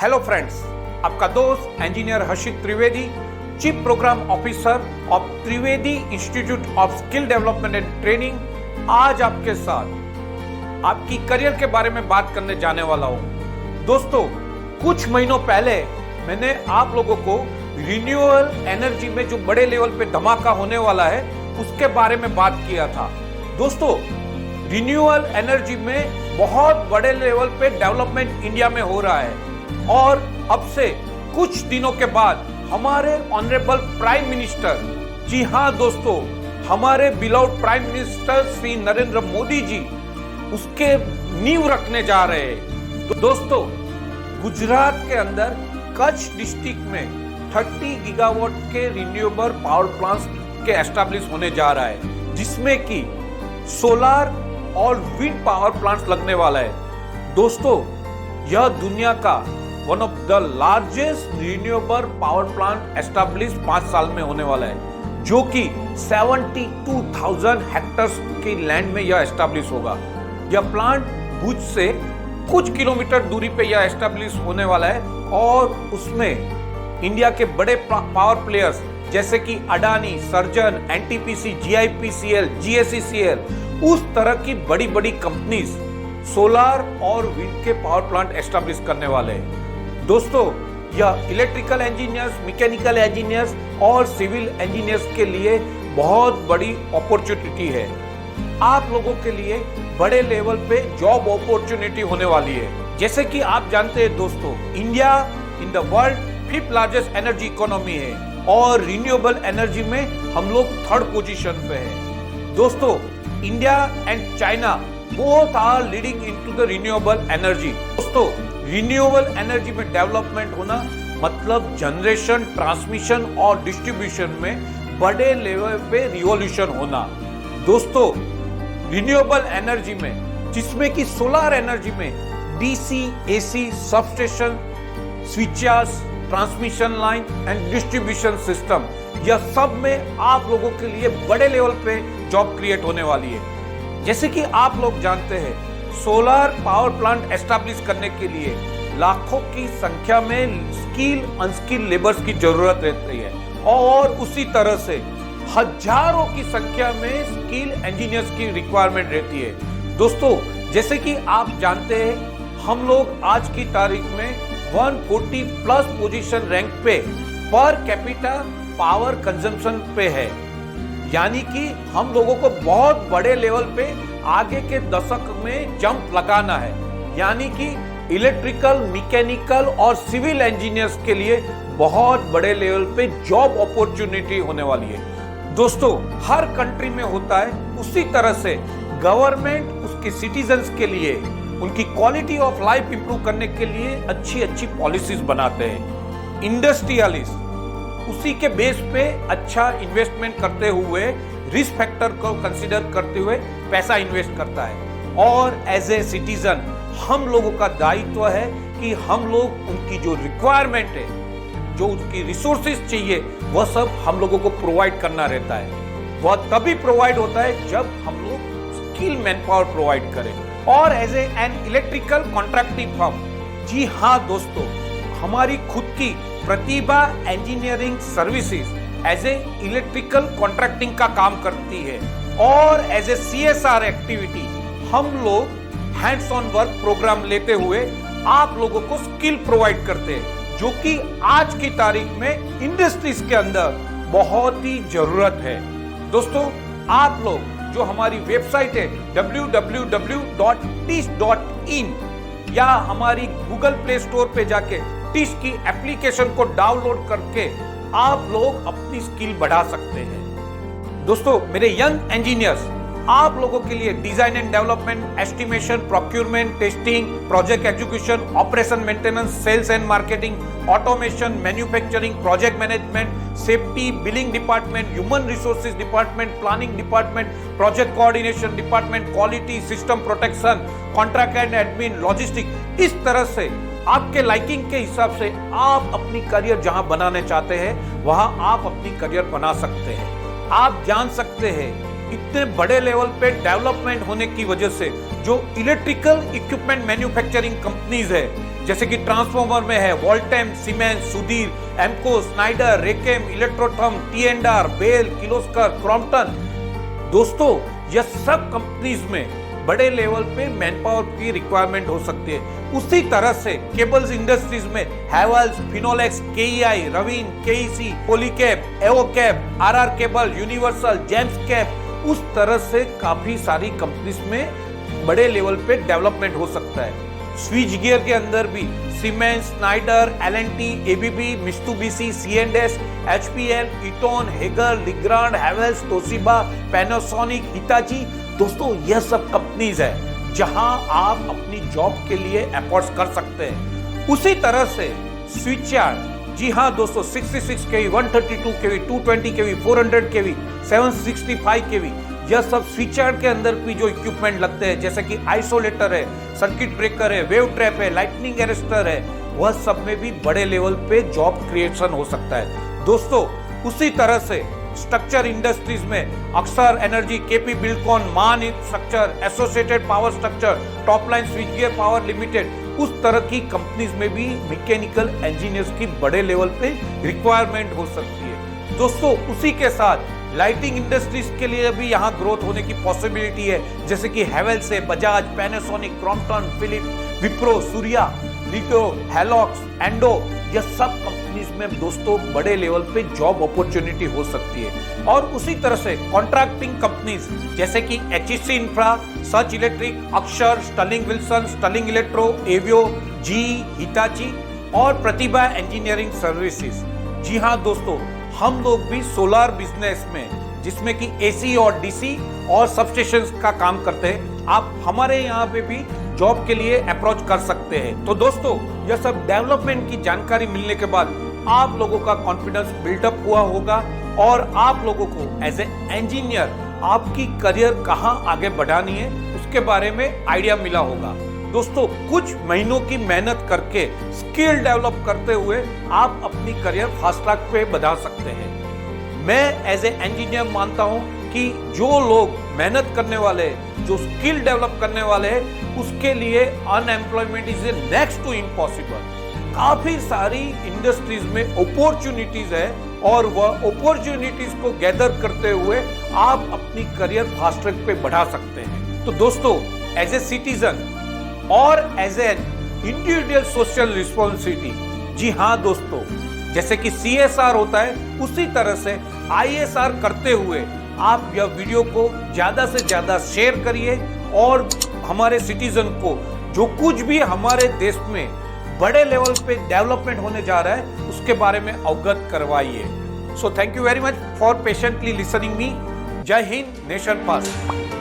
Hello friends, आपका दोस्त engineer Harshit Trivedi, chief programme officer of Trivedi institute of skill development and training आज आपके साथ आपकी करियर के बारे में बात करने जाने वाला हूं। दोस्तों, कुछ महीनों पहले मैंने आप लोगों को रिन्यूएबल एनर्जी में जो बड़े लेवल पे धमाका होने वाला है उसके बारे में बात किया था। दोस्तों, रिन्यूएबल एनर्जी में बहुत बड़े लेवल पे डेवलपमेंट इंडिया में हो रहा है और अब से कुछ दिनों के बाद हमारे ऑनरेबल प्राइम मिनिस्टर, जी हां दोस्तों, हमारे beloved prime minister Shri Narendra Modi ji उसके नींव रखने जा रहे हैं। तो दोस्तों, गुजरात के अंदर कच्छ डिस्ट्रिक्ट में 30 गीगावाट के रिन्यूएबल पावर प्लांट्स के एस्टैब्लिश होने जा रहा है, जिसमें कि सोलर और विंड पावर प्लांट्स लगने वाला है। दोस्तों, यह दुनिया का one of the largest renewable power plant establish 5 साल में होने वाला है, जो कि 72,000 हेक्टर्स की लैंड में यह एस्टैब्लिश होगा। यह प्लांट भुज से कुछ किलोमीटर दूरी पे यह एस्टैब्लिश होने वाला है और उसमें इंडिया के बड़े पावर प्लेयर्स जैसे कि अडानी, सर्जन, एनटीपीसी, जीआईपीसीएल, जीएससीसीएल, उस तरह की बड़ी बड़ी कंपनीज सोलर और विंड के पावर प्लांट एस्टैब्लिश करने वाले हैं। दोस्तों, यह इलेक्ट्रिकल इंजीनियर्स, मैकेनिकल इंजीनियर्स और सिविल इंजीनियर्स के लिए बहुत बड़ी अपॉर्चुनिटी है। आप लोगों के लिए बड़े लेवल पे जॉब अपॉर्चुनिटी होने वाली है। जैसे कि आप जानते हैं दोस्तों, India in the world 5th largest energy economy है और रिन्यूएबल एनर्जी में हम लोग 3rd पोजीशन पे है। दोस्तों, India and China both are leading into the renewable energy. दोस्तों, रिन्यूएबल एनर्जी में डेवलपमेंट होना मतलब जनरेशन, ट्रांसमिशन और डिस्ट्रीब्यूशन में बड़े लेवल पे रिवॉल्यूशन होना। दोस्तों, रिन्यूएबल एनर्जी में, जिसमें कि सोलर एनर्जी में DC, AC, substation, switches, transmission line and distribution system, यह सब में आप लोगों के लिए बड़े लेवल पे जॉब क्रिएट होने वाली है। जैसे कि आप लोग जानते हैं, सोलर पावर प्लांट एस्टैब्लिश करने के लिए लाखों की संख्या में स्किल अनस्किल लेबर्स की जरूरत रहती है और उसी तरह से हजारों की संख्या में स्किल इंजीनियर्स की रिक्वायरमेंट रहती है। दोस्तों, जैसे कि आप जानते हैं, हम लोग आज की तारीख में 140 प्लस पोजीशन रैंक पे पर कैपिटा पावर कंजम्पशन पे है, यानी कि हम लोगों को बहुत बड़े लेवल पे आगे के दशक में जंप लगाना है। यानी कि इलेक्ट्रिकल, मैकेनिकल और सिविल इंजीनियर्स के लिए बहुत बड़े लेवल पे जॉब अपॉर्चुनिटी होने वाली है। दोस्तों, हर कंट्री में होता है, उसी तरह से गवर्नमेंट उसके सिटीजन्स के लिए उनकी क्वालिटी ऑफ लाइफ इंप्रूव करने के लिए अच्छी अच्छी पॉलिसीज बनाते हैं। इंडस्ट्रियलिस्ट उसी के बेस पे अच्छा इन्वेस्टमेंट करते हुए, रिस्क फैक्टर को कंसीडर करते हुए पैसा इन्वेस्ट करता है और एज ए सिटीजन हम लोगों का दायित्व है कि हम लोग उनकी जो रिक्वायरमेंट है, जो उनकी रिसोर्सेज चाहिए, वह सब हम लोगों को प्रोवाइड करना रहता है। वह तभी प्रोवाइड होता है जब हम लोग स्किल मैन पावर प्रोवाइड करें। और as an electrical contracting firm, जी हाँ दोस्तों, हमारी खुद की Pratibha engineering services as a electrical contracting का काम करती है और एज ए CSR एक्टिविटी हम लोग हैंड्स ऑन वर्क प्रोग्राम लेते हुए आप लोगों को स्किल प्रोवाइड करते हैं, जो कि आज की तारीख में इंडस्ट्रीज के अंदर बहुत ही जरूरत है। दोस्तों, आप लोग जो हमारी वेबसाइट है www.tish.in या हमारी गूगल प्ले स्टोर पे जाके टिश की एप्लीकेशन को डाउनलोड करके आप लोग अपनी स्किल बढ़ा सकते हैं। दोस्तों, मेरे यंग इंजीनियर्स, आप लोगों के लिए design and development, estimation, procurement, testing, project execution, operation maintenance, sales and marketing, automation, manufacturing, project management, safety, billing department, human resources department, planning department, project coordination department, quality, system protection, contract and admin, logistic, इस तरह से आपके liking के हिसाब से आप अपनी career जहां बनाने चाहते हैं वहां आप अपनी करियर बना सकते हैं। आप जान सकते हैं इतने बड़े लेवल पे डेवलपमेंट होने की वजह से जो इलेक्ट्रिकल इक्विपमेंट मैन्युफैक्चरिंग कंपनीज है, जैसे कि ट्रांसफॉर्मर में है Voltamp, Siemens, Sudhir, Emco, Schneider, Raychem, Electrotherm, T&R, Bel, Kirloskar, Crompton, दोस्तों यह सब कंपनीज में बड़े लेवल पे मैन पावर की रिक्वायरमेंट हो सकती है। उसी तरह से केबल्स इंडस्ट्रीज में Havells, Finolex, KEI, Raveen, KEC, Polycab, Avocab, RR cable, Universal, Gems Cab, उस तरह से काफी सारी कंपनीज में बड़े लेवल पे डेवलपमेंट हो सकता है। स्विच गियर के अंदर भी Siemens, Schneider, L and T, ABB, Mitsubishi, C&S, HPL, Eaton, Hager, Legrand, Havells, Toshiba, Panasonic, Hitachi, दोस्तों यह सब कंपनीज है जहां आप अपनी जॉब के लिए एफर्ट्स कर सकते हैं। उसी तरह से स्विच यार्ड, जी हां दोस्तों, 66 kV, 132 kV, 220 kV, 400 kV, 765 kV, यह सब स्विच यार्ड के अंदर भी जो इक्विपमेंट लगते हैं, जैसे कि आइसोलेटर है, सर्किट ब्रेकर है, वेव ट्रैप है, लाइटनिंग अरेस्टर है, वह सब में भी बड़े लेवल पे जॉब क्रिएशन हो सकता है। दोस्तों उसी तरह से स्ट्रक्चर इंडस्ट्रीज में अक्सर एनर्जी, केपी बिल्डकॉन, मान structure, associated power structure, topline switchgear power limited, उस तरह की कंपनीज में भी मैकेनिकल इंजीनियर्स की बड़े लेवल पे रिक्वायरमेंट हो सकती है। दोस्तों उसी के साथ लाइटिंग इंडस्ट्रीज के लिए भी यहाँ ग्रोथ होने की पॉसिबिलिटी है, जैसे कि हेवेल्स से Bajaj, Panasonic, Crompton, Philips, Wipro, Surya, लिटो, हेलॉक्स, एंडो, यह सब कंपनीज में दोस्तों बड़े लेवल पे जॉब अपॉर्चुनिटी हो सकती है। और उसी तरह से कॉन्ट्रैक्टिंग कंपनीज जैसे कि HEC इंफ्रा, सच electric, Akshar, Sterling Wilson, Sterling Electro, एवियो, जी, हिताची और प्रतिभा इंजीनियरिंग सर्विसेज। जी हाँ दोस्तों, हम लोग भी सोलार बिजनेस में, जिसमें कि AC और DC और सबस्टेशंस का काम करते हैं, आप हमारे यहाँ पे भी जॉब के लिए अप्रोच कर सकते हैं। तो दोस्तों यह सब डेवलपमेंट की जानकारी मिलने के बाद आप लोगों का कॉन्फिडेंस बिल्डअप हुआ होगा और आप लोगों को एज ए इंजीनियर आपकी करियर कहां आगे बढ़ानी है उसके बारे में आइडिया मिला होगा। दोस्तों कुछ महीनों की मेहनत करके स्किल डेवलप करते हुए आप अपनी करियर फास्ट ट्रैक पे बढ़ा सकते हैं। मैं एज ए इंजीनियर मानता हूं कि जो लोग मेहनत करने वाले, जो स्किल डेवलप करने वाले हैं, उसके लिए unemployment is a next to impossible. काफी सारी इंडस्ट्रीज में अपॉर्चुनिटीज है और वह अपॉर्चुनिटीज को गैदर करते हुए आप अपनी करियर फास्ट ट्रैक पे बढ़ा सकते हैं। तो दोस्तों एज ए सिटीजन और as an individual social responsibility, जी हाँ दोस्तों, जैसे कि CSR होता है उसी तरह से ISR करते हुए आप यह वीडियो को ज्यादा से ज्यादा शेयर करिए और हमारे सिटीजन को जो कुछ भी हमारे देश में बड़े लेवल पे डेवलपमेंट होने जा रहा है उसके बारे में अवगत करवाइए। So thank you very much for patiently listening me. जय हिंद, नेशन फर्स्ट।